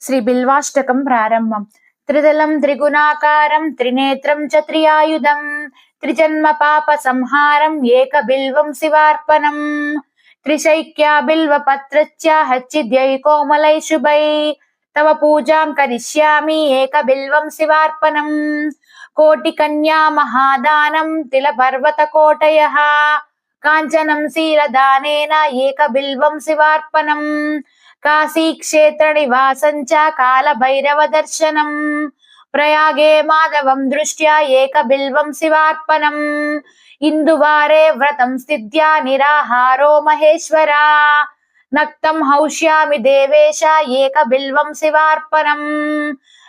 శ్రీ బిల్వాష్టకం ప్రారంభం. త్రిదలం త్రిగుణాకారం త్రినేత్రం చ త్రియాయుధం త్రిజన్మ పాప సంహారం ఏక బిల్వం శివార్పణం త్రిశైక్యా బిల్వ పత్రస్య హచ్చిద్యై కోమలై శుభై తవ పూజాం కరిష్యామి ఏక బిల్వం శివార్పణం కోటి కన్యా మహాదానం తిల పర్వత కోటయః కాంచనం శీలదానేన ఏక బిల్వం శివార్పణం కాశీ క్షేత్ర నివాసంచ కాల భైరవ దర్శనం ప్రయాగే మాధవం దృష్ట్యా ఏక బిల్వం శివార్పణం ఇందువారే వ్రతం స్థిత్యా నిరాహారో మహేశ్వరా నక్తం హౌష్యామి దేవేశ ఏక బిల్వం శివార్పణం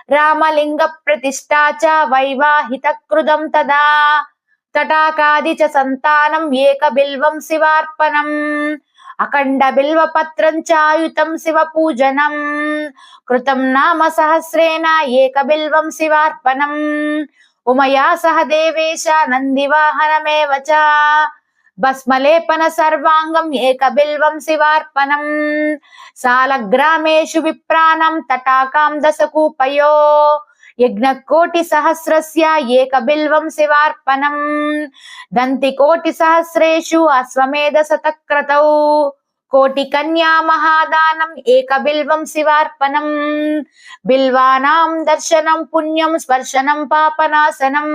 రామలింగ ప్రతిష్టా చ వైవాహిత కృతం తదా తటాకాది చ సంతానం ఏక బిల్వం శివార్పణం అఖండ బిల్వ పత్రం చాయుతం శివ పూజనం కృతం నామ సహస్రేణ ఏక బిల్వం శివార్పణం ఉమయా సహ దేవేశ నందివాహనమేవ చ భస్మలేపన సర్వాంగం ఏక బిల్వం శివార్పణం సాలగ్రామేషు విప్రాణం తటాకాం దశకూపయో యజ్ఞకోటి సహస్రస్య ఏక బిల్వం శివార్పణం దంతి కోటి సహస్రేషు అశ్వమేధ శతక్రతౌ కోటి కన్యా మహాదానం ఏక బిల్వం శివార్పణం బిల్వానాం దర్శనం పుణ్యం స్పర్శనం పాపనాశనం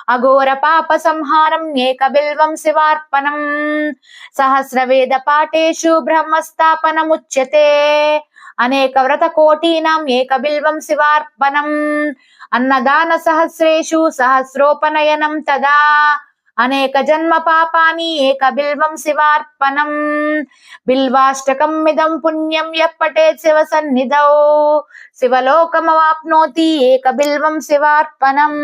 అఘోర పాప సంహారం ఏక బిల్వం శివార్పణం సహస్రవేద పాఠేషు బ్రహ్మస్థాపనముచ్యతే అనేక వ్రత కోటీనాం ఏక బిల్వం శివార్పణం అన్నదాన సహస్రేషు సహస్రోపనయనం తదా అనేక జన్మ పాపాని ఏక బిల్వం శివార్పణం బిల్వాష్టకం మిదం పుణ్యం యః పఠేత్ శివ సన్నిధౌ శివలోకమవాప్నోతి ఏక బిల్వం శివార్పణం.